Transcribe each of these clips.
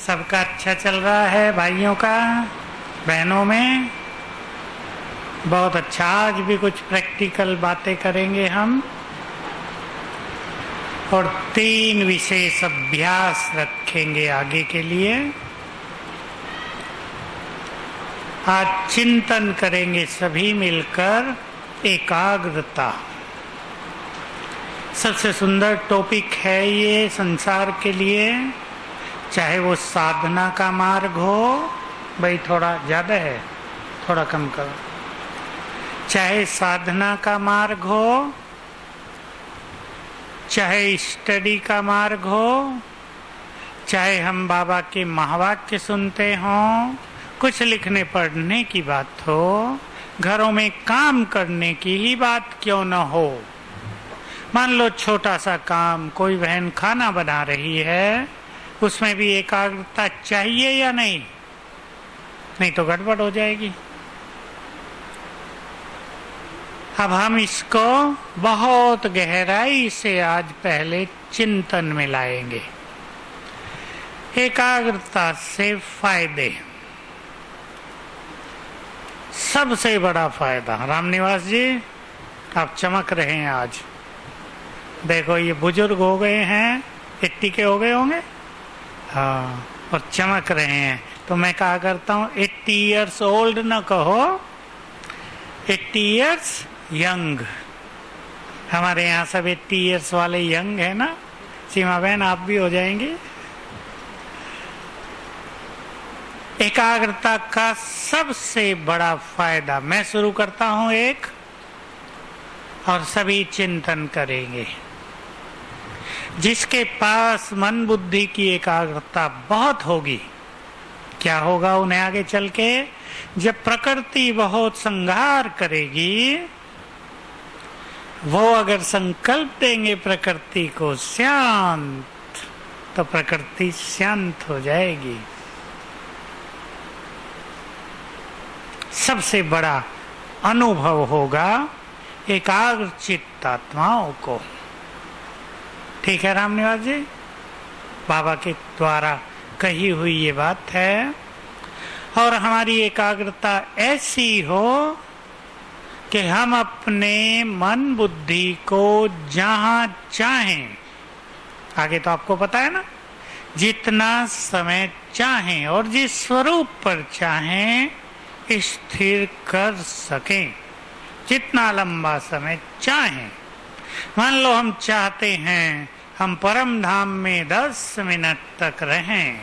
सबका अच्छा चल रहा है भाइयों का, बहनों में? बहुत अच्छा। आज भी कुछ प्रैक्टिकल बातें करेंगे हम और 3 विशेष अभ्यास रखेंगे आगे के लिए। आज चिंतन करेंगे सभी मिलकर एकाग्रता। सबसे सुंदर टॉपिक है ये संसार के लिए, चाहे वो साधना का मार्ग हो। भाई थोड़ा ज़्यादा है, थोड़ा कम करो। चाहे साधना का मार्ग हो, चाहे स्टडी का मार्ग हो, चाहे हम बाबा के महावाक्य सुनते हों, कुछ लिखने पढ़ने की बात हो, घरों में काम करने की ही बात क्यों न हो। मान लो छोटा सा काम, कोई बहन खाना बना रही है, उसमें भी एकाग्रता चाहिए या नहीं? नहीं तो गड़बड़ हो जाएगी। अब हम इसको बहुत गहराई से आज पहले चिंतन में लाएंगे। एकाग्रता से फायदे, सबसे बड़ा फायदा। रामनिवास जी आप चमक रहे हैं आज। देखो ये बुजुर्ग हो गए हैं, 80 के हो गए होंगे, हाँ, और चमक रहे हैं। तो मैं कहा करता हूँ 80 इयर्स ओल्ड न कहो, 80 इयर्स यंग। हमारे यहाँ सब 80 इयर्स वाले यंग है ना। सीमा बहन आप भी हो जाएंगे। एकाग्रता का सबसे बड़ा फायदा, मैं शुरू करता हूं एक, और सभी चिंतन करेंगे। जिसके पास मन बुद्धि की एकाग्रता बहुत होगी, क्या होगा उन्हें आगे चल के? जब प्रकृति बहुत संहार करेगी, वो अगर संकल्प देंगे प्रकृति को शांत, तो प्रकृति शांत हो जाएगी। सबसे बड़ा अनुभव होगा एकाग्र चित्त आत्माओं को। ठीक है रामनिवास जी, बाबा के द्वारा कही हुई ये बात है। और हमारी एकाग्रता ऐसी हो कि हम अपने मन बुद्धि को जहां चाहें, आगे तो आपको पता है ना, जितना समय चाहें और जिस स्वरूप पर चाहें स्थिर कर सकें, जितना लंबा समय चाहें। मान लो हम चाहते हैं हम परम धाम में 10 मिनट तक रहें,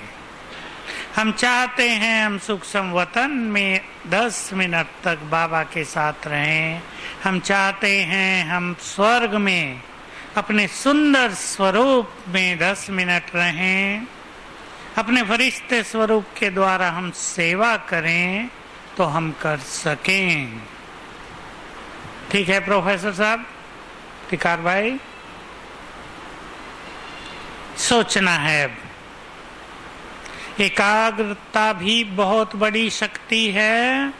हम चाहते हैं हम सूक्ष्म वतन में 10 मिनट तक बाबा के साथ रहें, हम चाहते हैं हम स्वर्ग में अपने सुंदर स्वरूप में 10 मिनट रहें, अपने फरिश्ते स्वरूप के द्वारा हम सेवा करें, तो हम कर सकें। ठीक है प्रोफेसर साहब, टिकार भाई, सोचना है। अब एकाग्रता भी बहुत बड़ी शक्ति है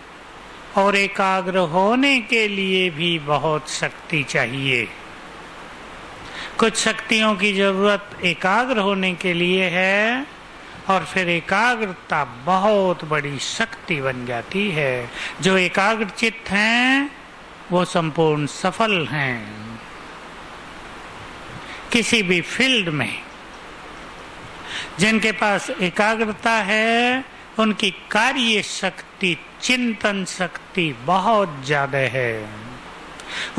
और एकाग्र होने के लिए भी बहुत शक्ति चाहिए। कुछ शक्तियों की जरूरत एकाग्र होने के लिए है और फिर एकाग्रता बहुत बड़ी शक्ति बन जाती है। जो एकाग्र चित्त हैं वो संपूर्ण सफल हैं किसी भी फील्ड में। जिनके पास एकाग्रता है उनकी कार्य शक्ति, चिंतन शक्ति बहुत ज्यादा है।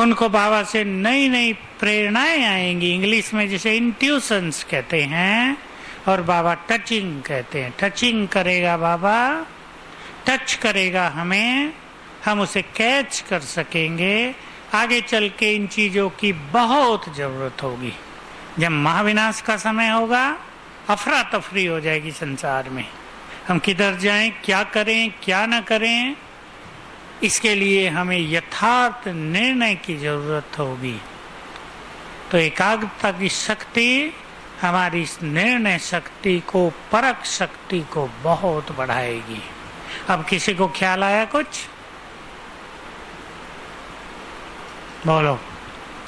उनको बाबा से नई नई प्रेरणाएं आएंगी। इंग्लिश में जिसे इंट्यूशंस कहते हैं और बाबा टचिंग कहते हैं। टचिंग करेगा बाबा, टच करेगा हमें, हम उसे कैच कर सकेंगे। आगे चल के इन चीजों की बहुत जरूरत होगी। जब महाविनाश का समय होगा, अफरा तफरी हो जाएगी संसार में। हम किधर जाएं, क्या करें, क्या ना करें, इसके लिए हमें यथार्थ निर्णय की जरूरत होगी। तो एकाग्रता की शक्ति हमारी इस निर्णय शक्ति को, परख शक्ति को बहुत बढ़ाएगी। अब किसी को ख्याल आया कुछ? बोलो,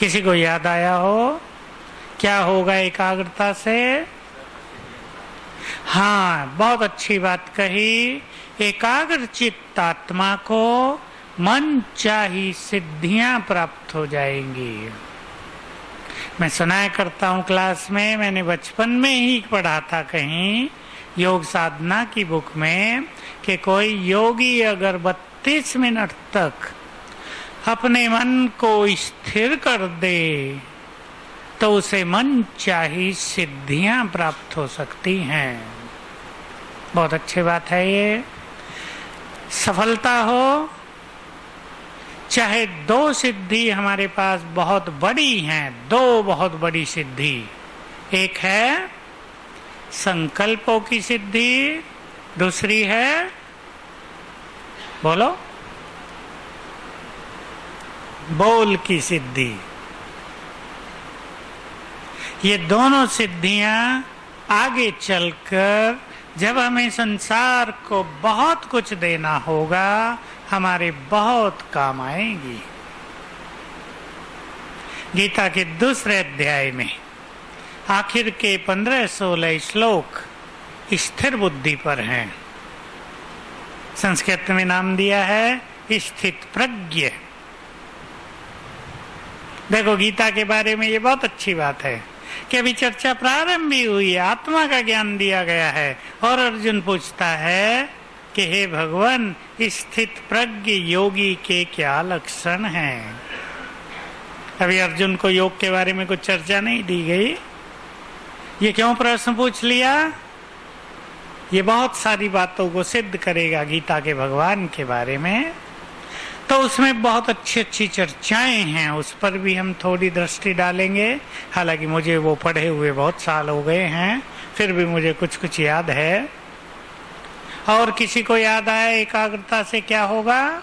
किसी को याद आया हो क्या होगा एकाग्रता से? हाँ, बहुत अच्छी बात कही। एकाग्र चित्त आत्मा को मन चाही सिद्धियां प्राप्त हो जाएंगी। मैं सुनाया करता हूँ क्लास में, मैंने बचपन में ही पढ़ा था कहीं योग साधना की बुक में कि कोई योगी अगर 32 मिनट तक अपने मन को स्थिर कर दे तो उसे मन चाही सिद्धियां प्राप्त हो सकती हैं। बहुत अच्छी बात है ये। सफलता हो, चाहे 2 सिद्धि हमारे पास बहुत बड़ी हैं, 2 बहुत बड़ी सिद्धि। एक है संकल्पों की सिद्धि, दूसरी है, बोलो, बोल की सिद्धि। ये दोनों सिद्धियां आगे चलकर जब हमें संसार को बहुत कुछ देना होगा, हमारे बहुत काम आएगी। गीता के दूसरे अध्याय में आखिर के 15-16 श्लोक स्थिर बुद्धि पर हैं। संस्कृत में नाम दिया है स्थित प्रज्ञ। देखो, गीता के बारे में ये बहुत अच्छी बात है कि अभी चर्चा प्रारंभ भी हुई है, आत्मा का ज्ञान दिया गया है और अर्जुन पूछता है कि हे भगवान, स्थित प्रज्ञ योगी के क्या लक्षण हैं? अभी अर्जुन को योग के बारे में कुछ चर्चा नहीं दी गई। ये क्यों प्रश्न पूछ लिया? ये बहुत सारी बातों को सिद्ध करेगा गीता के भगवान के बारे में। तो उसमें बहुत अच्छी अच्छी चर्चाएं हैं, उस पर भी हम थोड़ी दृष्टि डालेंगे। हालांकि मुझे वो पढ़े हुए बहुत साल हो गए हैं, फिर भी मुझे कुछ कुछ याद है। और किसी को याद आया एकाग्रता से क्या होगा?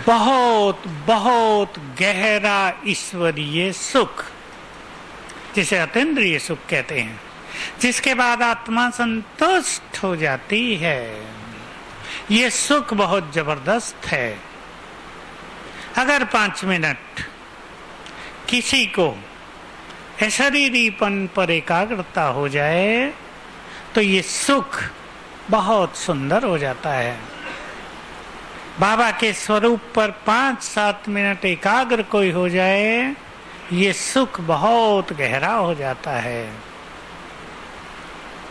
बहुत बहुत गहरा ईश्वरीय सुख, जिसे अतीन्द्रिय सुख कहते हैं, जिसके बाद आत्मा संतुष्ट हो जाती है। ये सुख बहुत जबरदस्त है। अगर 5 मिनट किसी को अशरीरीपन पर एकाग्रता हो जाए तो ये सुख बहुत सुंदर हो जाता है। बाबा के स्वरूप पर 5-7 मिनट एकाग्र कोई हो जाए, ये सुख बहुत गहरा हो जाता है।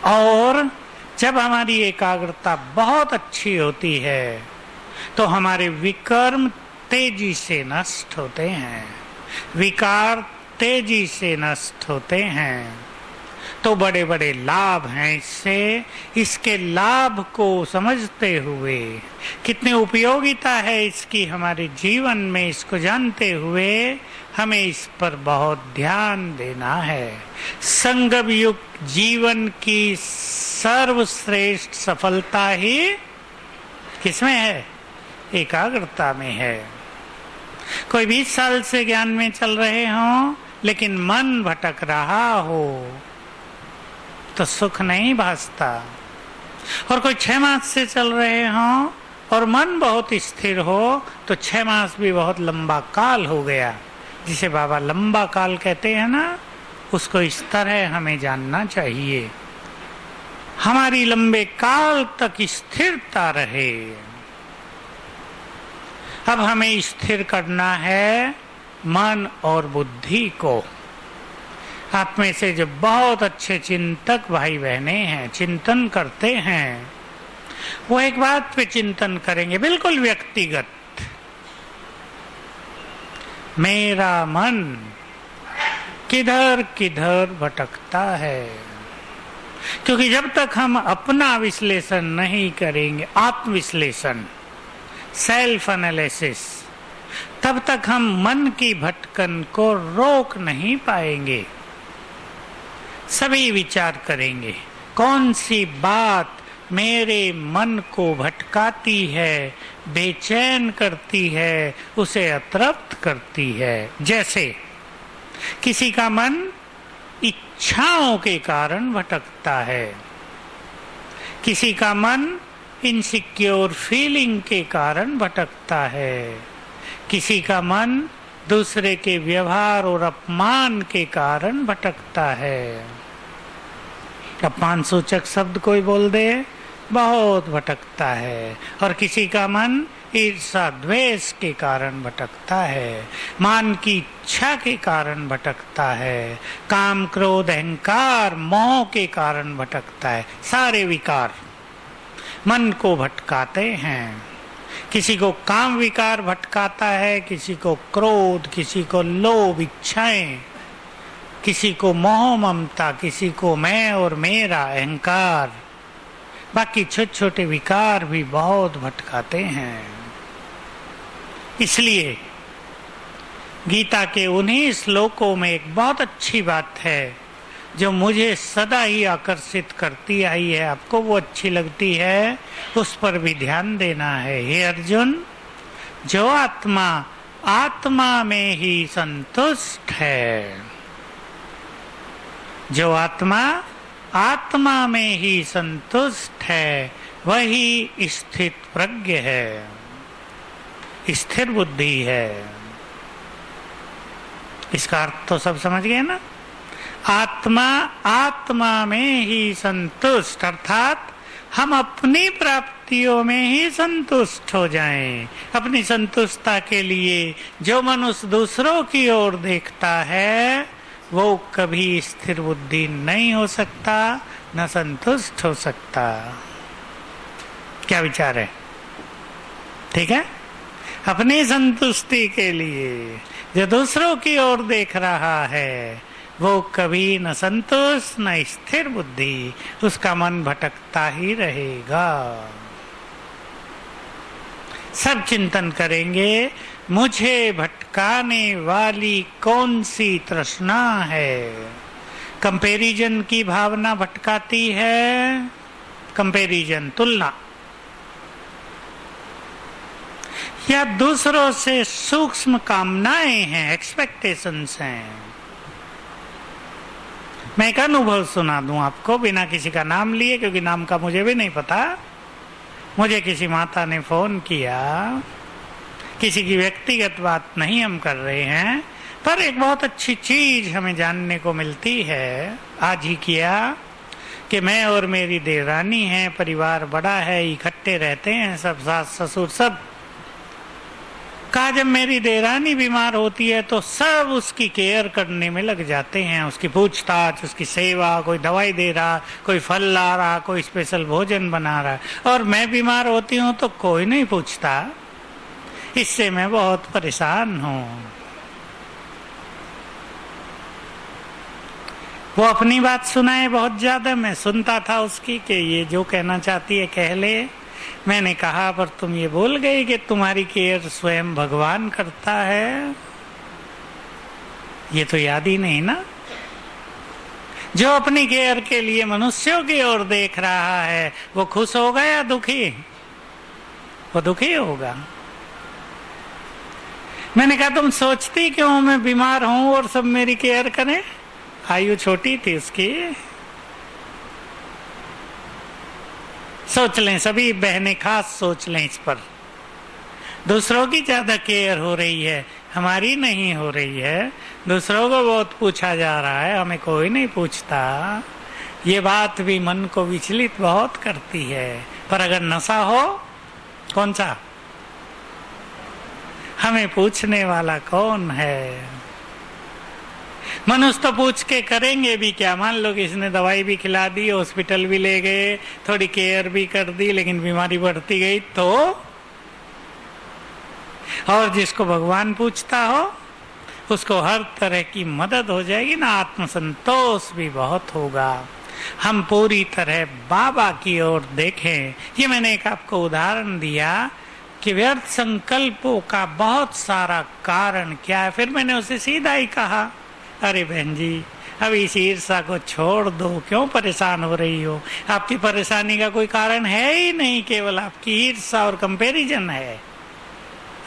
और जब हमारी एकाग्रता बहुत अच्छी होती है तो हमारे विकर्म तेजी से नष्ट होते हैं, विकार तेजी से नष्ट होते हैं। तो बड़े बड़े लाभ हैं इससे। इसके लाभ को समझते हुए, कितनी उपयोगिता है इसकी हमारे जीवन में, इसको जानते हुए हमें इस पर बहुत ध्यान देना है। संगम युक्त जीवन की सर्वश्रेष्ठ सफलता ही किसमें है? एकाग्रता में है। कोई 20 साल से ज्ञान में चल रहे हों लेकिन मन भटक रहा हो तो सुख नहीं भासता। और कोई 6 मास से चल रहे हों और मन बहुत स्थिर हो तो 6 मास भी बहुत लंबा काल हो गया। जिसे बाबा लंबा काल कहते हैं ना, उसको इस तरह हमें जानना चाहिए। हमारी लंबे काल तक स्थिरता रहे। अब हमें स्थिर करना है मन और बुद्धि को। आप में से जो बहुत अच्छे चिंतक भाई बहने हैं, चिंतन करते हैं, वो एक बात पे चिंतन करेंगे, बिल्कुल व्यक्तिगत। मेरा मन किधर किधर भटकता है। क्योंकि जब तक हम अपना विश्लेषण नहीं करेंगे, आत्मविश्लेषण, सेल्फ एनालिसिस, तब तक हम मन की भटकन को रोक नहीं पाएंगे। सभी विचार करेंगे कौन सी बात मेरे मन को भटकाती है, बेचैन करती है, उसे अतृप्त करती है। जैसे किसी का मन इच्छाओं के कारण भटकता है, किसी का मन इनसिक्योर फीलिंग के कारण भटकता है, किसी का मन दूसरे के व्यवहार और अपमान के कारण भटकता है। अपमान सूचक शब्द कोई बोल दे, बहुत भटकता है। और किसी का मन ईर्षा द्वेष के कारण भटकता है, मान की इच्छा के कारण भटकता है, काम क्रोध अहंकार मोह के कारण भटकता है। सारे विकार मन को भटकाते हैं। किसी को काम विकार भटकाता है, किसी को क्रोध, किसी को लोभ इच्छाएं, किसी को मोह ममता, किसी को मैं और मेरा अहंकार, बाकी छोटे छोटे विकार भी बहुत भटकाते हैं। इसलिए गीता के उन्हीं श्लोकों में एक बहुत अच्छी बात है जो मुझे सदा ही आकर्षित करती आई है, आपको वो अच्छी लगती है, उस पर भी ध्यान देना है। हे अर्जुन, जो आत्मा आत्मा में ही संतुष्ट है, जो आत्मा आत्मा में ही संतुष्ट है, वही स्थित प्रज्ञ है, स्थिर बुद्धि है। इसका अर्थ तो सब समझ गए ना। आत्मा आत्मा में ही संतुष्ट, अर्थात हम अपनी प्राप्तियों में ही संतुष्ट हो जाएं। अपनी संतुष्टता के लिए जो मनुष्य दूसरों की ओर देखता है वो कभी स्थिर बुद्धि नहीं हो सकता, न संतुष्ट हो सकता। क्या विचार है? ठीक है। अपनी संतुष्टि के लिए जो दूसरों की ओर देख रहा है वो कभी न संतुष्ट न स्थिर बुद्धि, उसका मन भटकता ही रहेगा। सब चिंतन करेंगे मुझे भटकाने वाली कौन सी तृष्णा है। कंपैरिजन की भावना भटकाती है, कंपैरिजन तुलना, या दूसरों से सूक्ष्म कामनाएं हैं, एक्सपेक्टेशंस हैं। मैं एक अनुभव सुना दूं आपको बिना किसी का नाम लिए, क्योंकि नाम का मुझे भी नहीं पता। मुझे किसी माता ने फोन किया, किसी की व्यक्तिगत बात नहीं हम कर रहे हैं, पर एक बहुत अच्छी चीज हमें जानने को मिलती है। आज ही किया कि मैं और मेरी देवरानी है, परिवार बड़ा है, इकट्ठे रहते हैं सब, सास ससुर सब। कहा जब मेरी देवरानी बीमार होती है तो सब उसकी केयर करने में लग जाते हैं, उसकी पूछताछ, उसकी सेवा, कोई दवाई दे रहा, कोई फल ला रहा, कोई स्पेशल भोजन बना रहा। और मैं बीमार होती हूँ तो कोई नहीं पूछता। इससे मैं बहुत परेशान हूँ। वो अपनी बात सुनाए बहुत ज्यादा, मैं सुनता था उसकी कि ये जो कहना चाहती है कह ले। मैंने कहा पर तुम ये भूल गए कि तुम्हारी केयर स्वयं भगवान करता है। ये तो याद ही नहीं ना। जो अपनी केयर के लिए मनुष्यों की ओर देख रहा है वो खुश होगा या दुखी? वो दुखी होगा। मैंने कहा तुम सोचती क्यों मैं बीमार हूं और सब मेरी केयर करें? आयु छोटी थी उसकी। सोच लें, सभी बहनें खास सोच लें इस पर। दूसरों की ज्यादा केयर हो रही है, हमारी नहीं हो रही है। दूसरों को बहुत पूछा जा रहा है, हमें कोई नहीं पूछता। ये बात भी मन को विचलित बहुत करती है। पर अगर नशा हो, कौन सा, हमें पूछने वाला कौन है? मनुष्य तो पूछ के करेंगे भी क्या। मान लो कि इसने दवाई भी खिला दी, हॉस्पिटल भी ले गए, थोड़ी केयर भी कर दी, लेकिन बीमारी बढ़ती गई तो? और जिसको भगवान पूछता हो उसको हर तरह की मदद हो जाएगी ना, आत्मसंतोष भी बहुत होगा। हम पूरी तरह बाबा की ओर देखें। ये मैंने एक आपको उदाहरण दिया कि व्यर्थ संकल्पों का बहुत सारा कारण क्या है। फिर मैंने उसे सीधा ही कहा, अरे बहन जी अब इस ईर्षा को छोड़ दो, क्यों परेशान हो रही हो? आपकी परेशानी का कोई कारण है ही नहीं, केवल आपकी ईर्षा और कंपैरिजन है।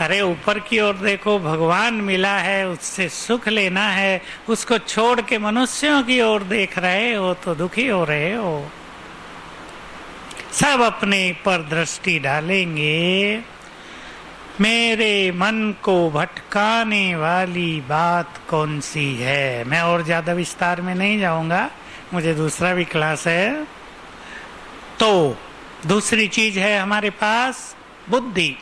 अरे ऊपर की ओर देखो, भगवान मिला है, उससे सुख लेना है। उसको छोड़ के मनुष्यों की ओर देख रहे हो तो दुखी हो रहे हो। सब अपने पर दृष्टि डालेंगे मेरे मन को भटकाने वाली बात कौन सी है। मैं और ज्यादा विस्तार में नहीं जाऊंगा, मुझे दूसरा भी क्लास है। तो दूसरी चीज है हमारे पास बुद्धि।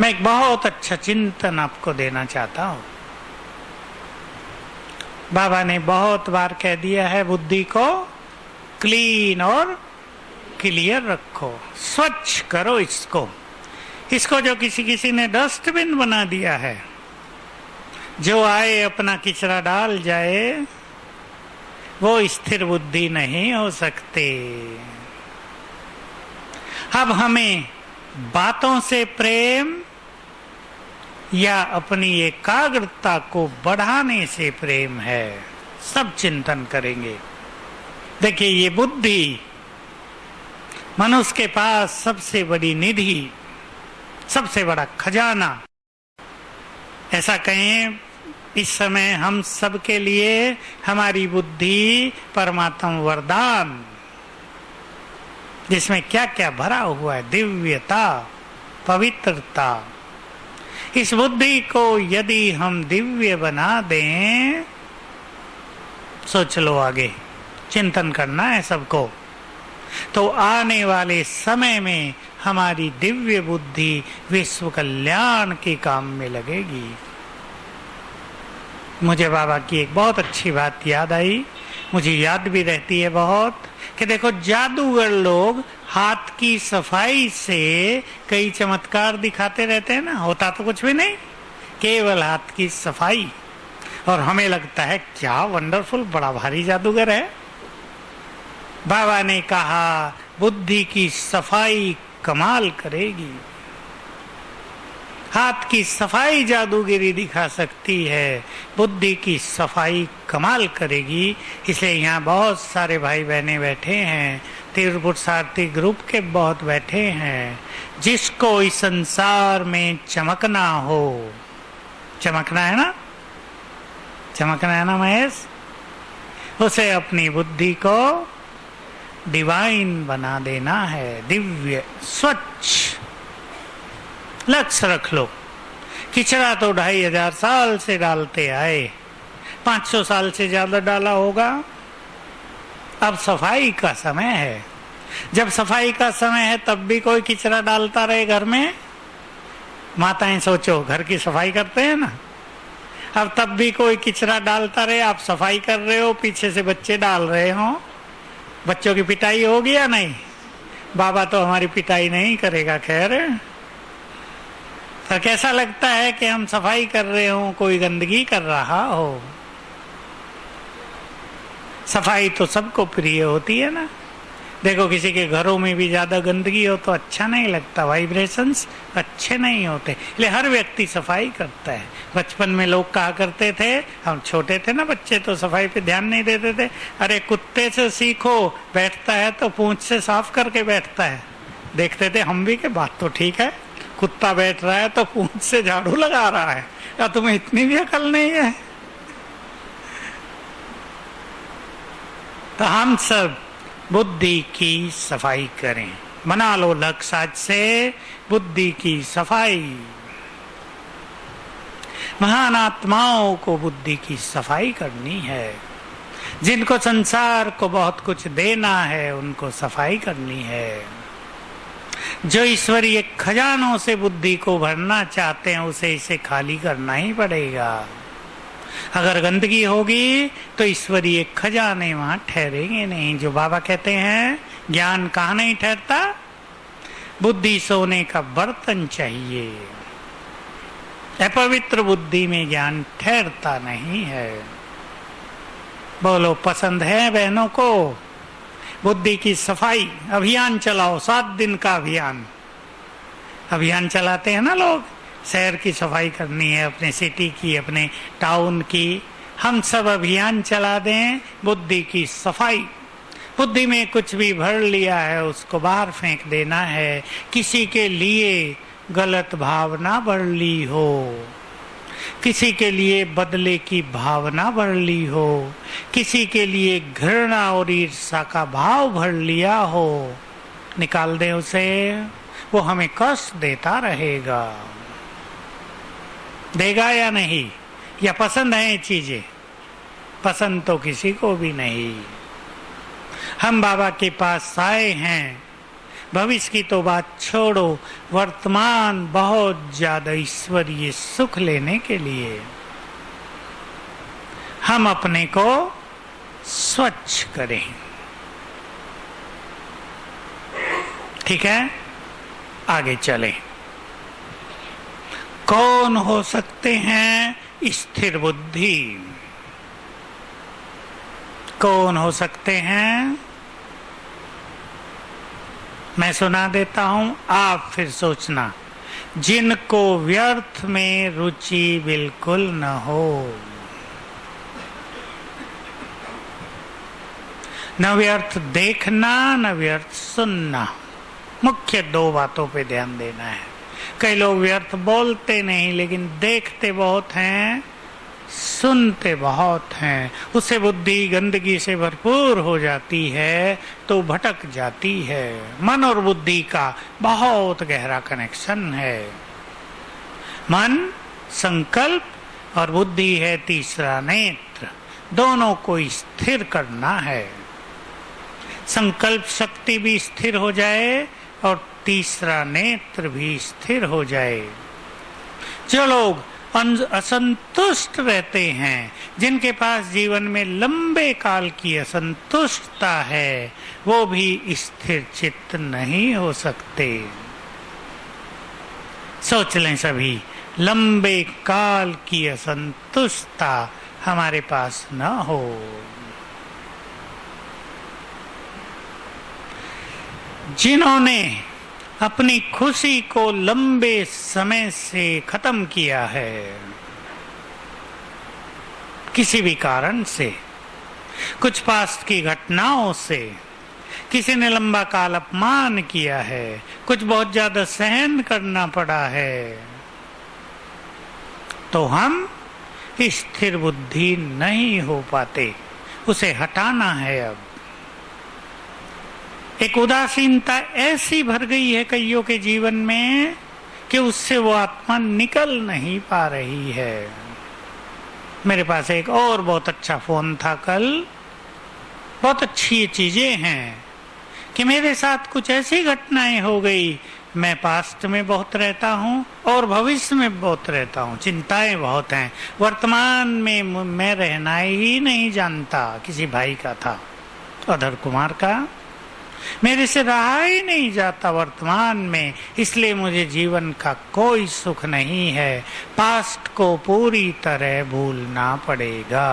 मैं एक बहुत अच्छा चिंतन आपको देना चाहता हूं। बाबा ने बहुत बार कह दिया है, बुद्धि को क्लीन और क्लियर रखो, स्वच्छ करो इसको। इसको जो किसी ने डस्टबिन बना दिया है, जो आए अपना किचरा डाल जाए, वो स्थिर बुद्धि नहीं हो सकते। अब हमें बातों से प्रेम या अपनी एकाग्रता को बढ़ाने से प्रेम है, सब चिंतन करेंगे। देखिए, ये बुद्धि मनुष्य के पास सबसे बड़ी निधि, सबसे बड़ा खजाना। ऐसा कहें, इस समय हम सबके लिए हमारी बुद्धि परमात्मा वरदान, जिसमें क्या क्या भरा हुआ है, दिव्यता, पवित्रता। इस बुद्धि को यदि हम दिव्य बना दें, सोच लो, आगे चिंतन करना है सबको, तो आने वाले समय में हमारी दिव्य बुद्धि विश्व कल्याण के काम में लगेगी। मुझे बाबा की एक बहुत अच्छी बात याद आई, मुझे याद भी रहती है बहुत, कि देखो जादूगर लोग हाथ की सफाई से कई चमत्कार दिखाते रहते हैं ना, होता तो कुछ भी नहीं, केवल हाथ की सफाई। और हमें लगता है क्या वंडरफुल, बड़ा भारी जादूगर है। बाबा ने कहा बुद्धि की सफाई कमाल करेगी। हाथ की सफाई जादूगिरी दिखा सकती है, बुद्धि की सफाई कमाल करेगी। इसलिए यहाँ बहुत सारे भाई बहने बैठे हैं, तिरुपुर सारथी ग्रुप के बहुत बैठे हैं। जिसको इस संसार में चमकना हो, चमकना है ना, चमकना है ना महेश, उसे अपनी बुद्धि को डिवाइन बना देना है, दिव्य स्वच्छ। लक्ष्य रख लो, किचरा तो 2500 साल से डालते आए, 500 साल से ज्यादा डाला होगा। अब सफाई का समय है। जब सफाई का समय है तब भी कोई किचरा डालता रहे घर में। माताएं सोचो, घर की सफाई करते हैं ना, अब तब भी कोई किचरा डालता रहे, आप सफाई कर रहे हो, पीछे से बच्चे डाल रहे हो, बच्चों की पिटाई होगी या नहीं? बाबा तो हमारी पिटाई नहीं करेगा, खैर। तो कैसा लगता है कि हम सफाई कर रहे हो, कोई गंदगी कर रहा हो। सफाई तो सबको प्रिय होती है ना। देखो, किसी के घरों में भी ज्यादा गंदगी हो तो अच्छा नहीं लगता, वाइब्रेशंस अच्छे नहीं होते, इसलिए हर व्यक्ति सफाई करता है। बचपन में लोग कहा करते थे, हम छोटे थे ना बच्चे, तो सफाई पे ध्यान नहीं देते थे, अरे कुत्ते से सीखो, बैठता है तो पूंछ से साफ करके बैठता है। देखते थे हम भी कि बात तो ठीक है, कुत्ता बैठ रहा है तो पूंछ से झाड़ू लगा रहा है, या तुम्हें इतनी भी अकल नहीं है? तो हम सब बुद्धि की सफाई करें। बना लो लक्ष्य आज से, बुद्धि की सफाई। महान आत्माओं को बुद्धि की सफाई करनी है। जिनको संसार को बहुत कुछ देना है, उनको सफाई करनी है। जो ईश्वरीय खजानों से बुद्धि को भरना चाहते हैं, उसे इसे खाली करना ही पड़ेगा। अगर गंदगी होगी तो ईश्वरीय खजाने वहां ठहरेंगे नहीं। जो बाबा कहते हैं, ज्ञान कहाँ नहीं ठहरता, बुद्धि सोने का बर्तन चाहिए। अपवित्र बुद्धि में ज्ञान ठहरता नहीं है। बोलो, पसंद है बहनों को बुद्धि की सफाई? अभियान चलाओ, 7 दिन का अभियान। अभियान चलाते हैं ना लोग, शहर की सफाई करनी है, अपने सिटी की, अपने टाउन की। हम सब अभियान चला दें, बुद्धि की सफाई। बुद्धि में कुछ भी भर लिया है उसको बाहर फेंक देना है। किसी के लिए गलत भावना भर ली हो, किसी के लिए बदले की भावना भर ली हो, किसी के लिए घृणा और ईर्ष्या का भाव भर लिया हो, निकाल दे उसे, वो हमें कष्ट देता रहेगा। देगा या नहीं? या पसंद है ये चीजें? पसंद तो किसी को भी नहीं। हम बाबा के पास आए हैं, भविष्य की तो बात छोड़ो, वर्तमान बहुत ज्यादा ईश्वरीय सुख लेने के लिए। हम अपने को स्वच्छ करें। ठीक है, आगे चले। कौन हो सकते हैं स्थिर बुद्धि? कौन हो सकते हैं? मैं सुना देता हूं, आप फिर सोचना। जिनको व्यर्थ में रुचि बिल्कुल न हो, न व्यर्थ देखना न व्यर्थ सुनना। मुख्य दो बातों पे ध्यान देना है। कई लोग व्यर्थ बोलते नहीं लेकिन देखते बहुत हैं, सुनते बहुत हैं। उससे बुद्धि गंदगी से भरपूर हो जाती है तो भटक जाती है। मन और बुद्धि का बहुत गहरा कनेक्शन है। मन संकल्प और बुद्धि है तीसरा नेत्र। दोनों को स्थिर करना है। संकल्प शक्ति भी स्थिर हो जाए और तीसरा नेत्र भी स्थिर हो जाए। जो लोग असंतुष्ट रहते हैं, जिनके पास जीवन में लंबे काल की असंतुष्टता है, वो भी स्थिर चित्त नहीं हो सकते। सोच लें सभी, लंबे काल की असंतुष्टता हमारे पास न हो। जिन्होंने अपनी खुशी को लंबे समय से खत्म किया है, किसी भी कारण से, कुछ पास्ट की घटनाओं से, किसी ने लंबा काल अपमान किया है, कुछ बहुत ज्यादा सहन करना पड़ा है, तो हम स्थिर बुद्धि नहीं हो पाते। उसे हटाना है। अब एक उदासीनता ऐसी भर गई है कईयों के जीवन में कि उससे वो आत्मा निकल नहीं पा रही है। मेरे पास एक और बहुत अच्छा फोन था कल। बहुत अच्छी चीजें हैं कि मेरे साथ कुछ ऐसी घटनाएं हो गई। मैं पास्ट में बहुत रहता हूँ और भविष्य में बहुत रहता हूँ। चिंताएं बहुत हैं। वर्तमान में मैं रहना ही नहीं जानता। किसी भाई का था, अधर कुमार का। मेरे से रहा ही नहीं जाता वर्तमान में, इसलिए मुझे जीवन का कोई सुख नहीं है। पास्ट को पूरी तरह भूलना पड़ेगा।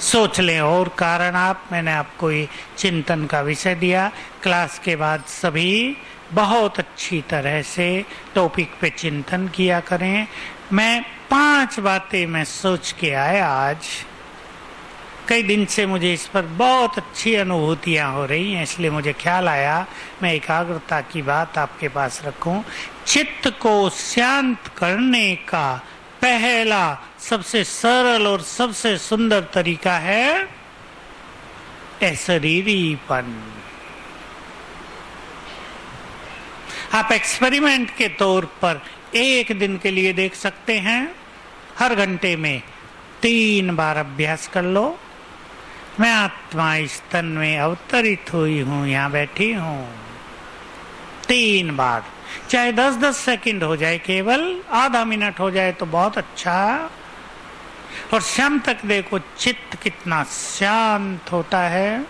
सोच लें और कारण आप। मैंने आपको ये चिंतन का विषय दिया। क्लास के बाद सभी बहुत अच्छी तरह से टॉपिक पे चिंतन किया करें। मैं 5 बातें मैं सोच के आया आज। कई दिन से मुझे इस पर बहुत अच्छी अनुभूतियां हो रही हैं, इसलिए मुझे ख्याल आया मैं एकाग्रता की बात आपके पास रखूं। चित्त को शांत करने का पहला सबसे सरल और सबसे सुंदर तरीका है अशरीरीपन। आप एक्सपेरिमेंट के तौर पर 1 दिन के लिए देख सकते हैं। हर घंटे में 3 बार अभ्यास कर लो। मैं आत्मा इस तन में अवतरित हुई हूं, यहाँ बैठी हूं। 3 बार, चाहे 10-10 सेकंड हो जाए, केवल आधा मिनट हो जाए तो बहुत अच्छा। और शाम तक देखो चित्त कितना शांत होता है।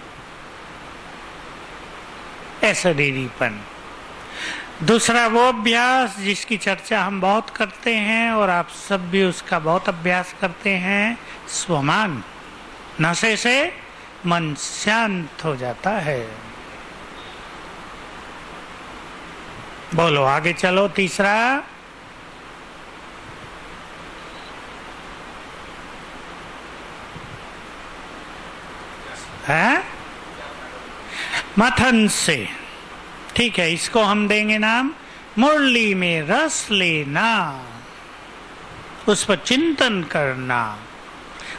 अशरीरीपन। दूसरा वो अभ्यास जिसकी चर्चा हम बहुत करते हैं और आप सब भी उसका बहुत अभ्यास करते हैं, स्वमान। नशे से मन शांत हो जाता है। बोलो आगे चलो। तीसरा है मथन से। ठीक है, इसको हम देंगे नाम मुरली में रस लेना, उस पर चिंतन करना।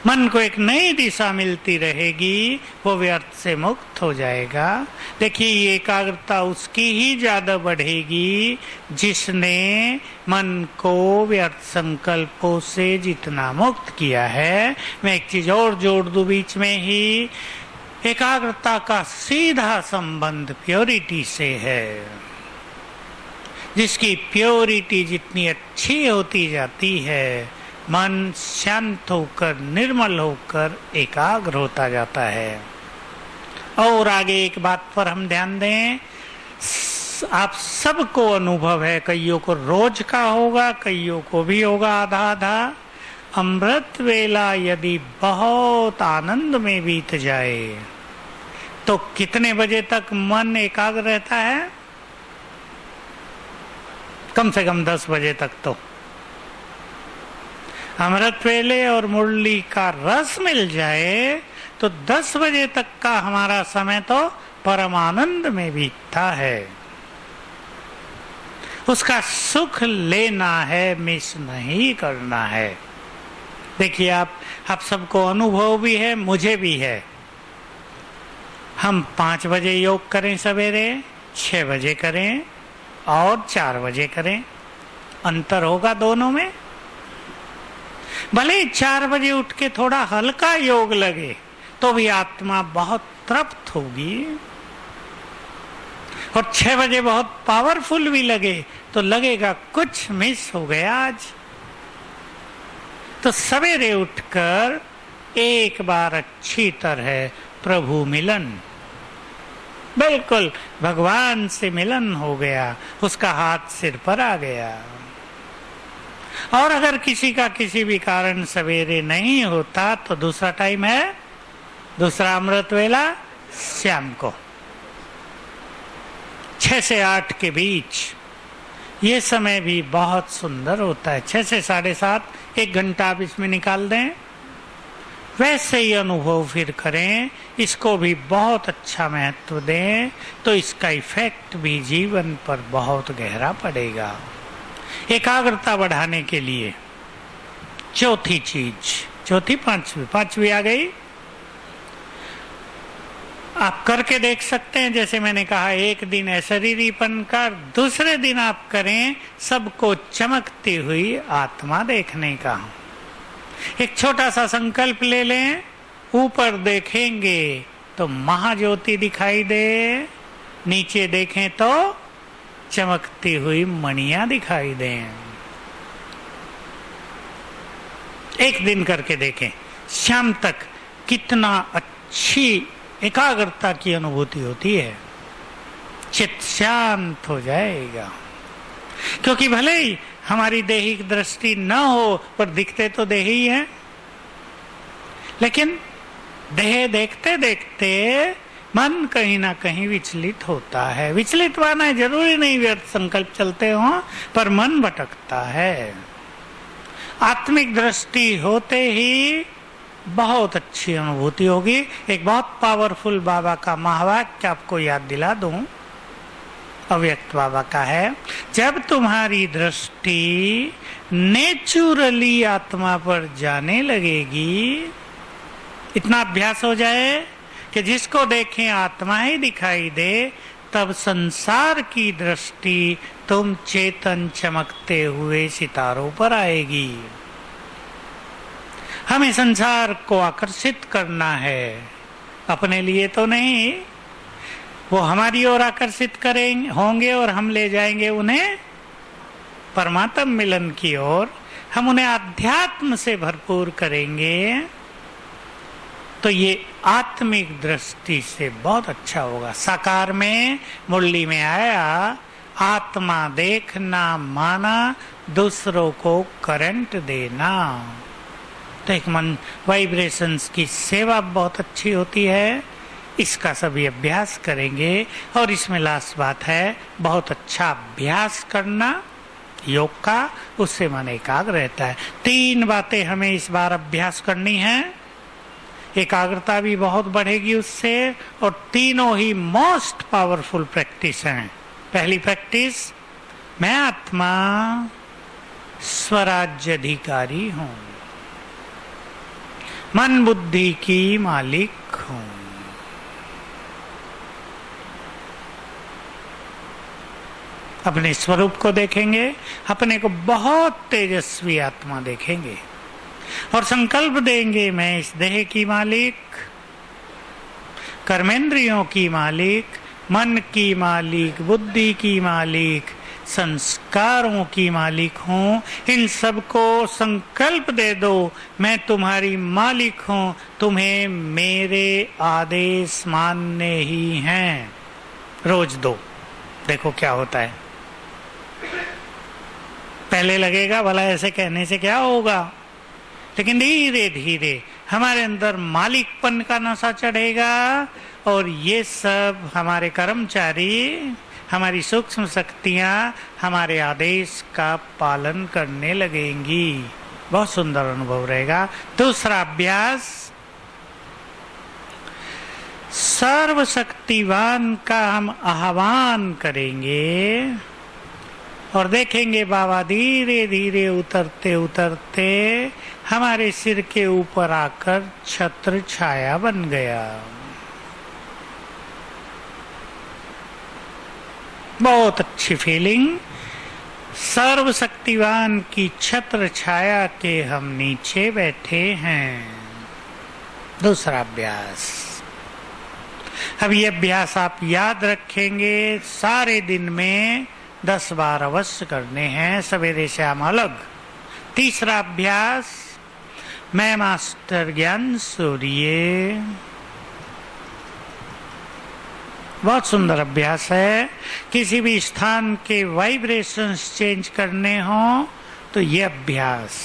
मन को एक नई दिशा मिलती रहेगी, वो व्यर्थ से मुक्त हो जाएगा। देखिए, ये एकाग्रता उसकी ही ज्यादा बढ़ेगी जिसने मन को व्यर्थ संकल्पों से जितना मुक्त किया है। मैं एक चीज और जोड़ दूं बीच में ही, एकाग्रता का सीधा संबंध प्योरिटी से है। जिसकी प्योरिटी जितनी अच्छी होती जाती है, मन शांत होकर, निर्मल होकर एकाग्र होता जाता है। और आगे एक बात पर हम ध्यान दें, आप सबको अनुभव है, कईयों को रोज का होगा, कईयों को भी होगा आधा आधा। अमृत वेला यदि बहुत आनंद में बीत जाए तो कितने बजे तक मन एकाग्र रहता है? कम से कम 10 बजे तक। तो अमृत वेले और मुरली का रस मिल जाए तो 10 बजे तक का हमारा समय तो परम आनंद में बीतता है। उसका सुख लेना है, मिस नहीं करना है। देखिए, आप सबको अनुभव भी है, मुझे भी है। हम 5 बजे योग करें सवेरे, 6 बजे करें और 4 बजे करें, अंतर होगा दोनों में। भले 4 बजे उठ के थोड़ा हल्का योग लगे तो भी आत्मा बहुत तृप्त होगी, और 6 बजे बहुत पावरफुल भी लगे तो लगेगा कुछ मिस हो गया आज। तो सवेरे उठकर एक बार अच्छी तरह प्रभु मिलन, बिल्कुल भगवान से मिलन हो गया, उसका हाथ सिर पर आ गया। और अगर किसी का किसी भी कारण सवेरे नहीं होता तो दूसरा टाइम है, दूसरा अमृत वेला शाम को 6 से 8 के बीच। ये समय भी बहुत सुंदर होता है। 6 से 7:30 1 घंटा आप इसमें निकाल दें, वैसे ही अनुभव फिर करें, इसको भी बहुत अच्छा महत्व दें तो इसका इफेक्ट भी जीवन पर बहुत गहरा पड़ेगा। एकाग्रता बढ़ाने के लिए चौथी चीज, पांचवी आ गई, आप करके देख सकते हैं। जैसे मैंने कहा, एक दिन अशरीरीपन का, दूसरे दिन आप करें सबको चमकती हुई आत्मा देखने का। एक छोटा सा संकल्प ले लें, ऊपर देखेंगे तो महाज्योति दिखाई दे, नीचे देखें तो चमकती हुई मणियां दिखाई दें। एक दिन करके देखें, शाम तक कितना अच्छी एकाग्रता की अनुभूति होती है। चित्त शांत हो जाएगा, क्योंकि भले ही हमारी देहिक दृष्टि न हो पर दिखते तो देह ही है, लेकिन देह देखते देखते मन कहीं ना कहीं विचलित होता है। विचलित माना है जरूरी नहीं व्यर्थ संकल्प चलते हों, पर मन भटकता है। आत्मिक दृष्टि होते ही बहुत अच्छी अनुभूति होगी। एक बहुत पावरफुल बाबा का महावाक्य आपको याद दिला दूं, अव्यक्त बाबा का है, जब तुम्हारी दृष्टि नेचुरली आत्मा पर जाने लगेगी, इतना अभ्यास हो जाए कि जिसको देखें आत्मा ही दिखाई दे, तब संसार की दृष्टि तुम चेतन चमकते हुए सितारों पर आएगी। हमें संसार को आकर्षित करना है, अपने लिए तो नहीं। वो हमारी ओर आकर्षित करेंगे होंगे और हम ले जाएंगे उन्हें परमात्म मिलन की ओर। हम उन्हें अध्यात्म से भरपूर करेंगे तो ये आत्मिक दृष्टि से बहुत अच्छा होगा। साकार में मुरली में आया, आत्मा देखना माना दूसरों को करंट देना। तो एक मन वाइब्रेशंस की सेवा बहुत अच्छी होती है। इसका सभी अभ्यास करेंगे। और इसमें लास्ट बात है, बहुत अच्छा अभ्यास करना योग का, उससे मन एकाग्र रहता है। 3 बातें हमें इस बार अभ्यास करनी है। एकाग्रता भी बहुत बढ़ेगी उससे, और तीनों ही मोस्ट पावरफुल प्रैक्टिस हैं। पहली प्रैक्टिस, मैं आत्मा स्वराज्य अधिकारी हूं। मन बुद्धि की मालिक हूं। अपने स्वरूप को देखेंगे, अपने को बहुत तेजस्वी आत्मा देखेंगे और संकल्प देंगे, मैं इस देह की मालिक, कर्मेंद्रियों की मालिक, मन की मालिक, बुद्धि की मालिक, संस्कारों की मालिक हूँ। इन सबको संकल्प दे दो, मैं तुम्हारी मालिक हूँ, तुम्हें मेरे आदेश मानने ही हैं। रोज दो, देखो क्या होता है। पहले लगेगा भला ऐसे कहने से क्या होगा, लेकिन धीरे धीरे हमारे अंदर मालिकपन का नशा चढ़ेगा और ये सब हमारे कर्मचारी, हमारी सूक्ष्म शक्तियां हमारे आदेश का पालन करने लगेंगी। बहुत सुंदर अनुभव रहेगा। दूसरा अभ्यास, सर्वशक्तिवान का हम आह्वान करेंगे और देखेंगे बाबा धीरे धीरे उतरते उतरते हमारे सिर के ऊपर आकर छत्र छाया बन गया। बहुत अच्छी फीलिंग। सर्वशक्तिवान की छत्र छाया के हम नीचे बैठे हैं। दूसरा अभ्यास, अब ये अभ्यास आप याद रखेंगे, सारे दिन में 10 बार अवश्य करने हैं, सवेरे शाम अलग। तीसरा अभ्यास, मैं मास्टर ज्ञान सूर्य। बहुत सुंदर अभ्यास है। किसी भी स्थान के वाइब्रेशंस चेंज करने हो तो ये अभ्यास,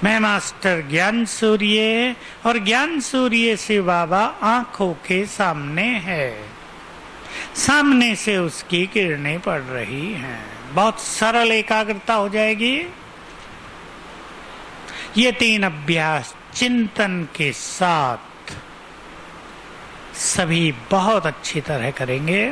मैं मास्टर ज्ञान सूर्य, और ज्ञान सूर्य से बाबा आंखों के सामने है, सामने से उसकी किरणें पड़ रही हैं। बहुत सरल एकाग्रता हो जाएगी। ये 3 अभ्यास चिंतन के साथ सभी बहुत अच्छी तरह करेंगे।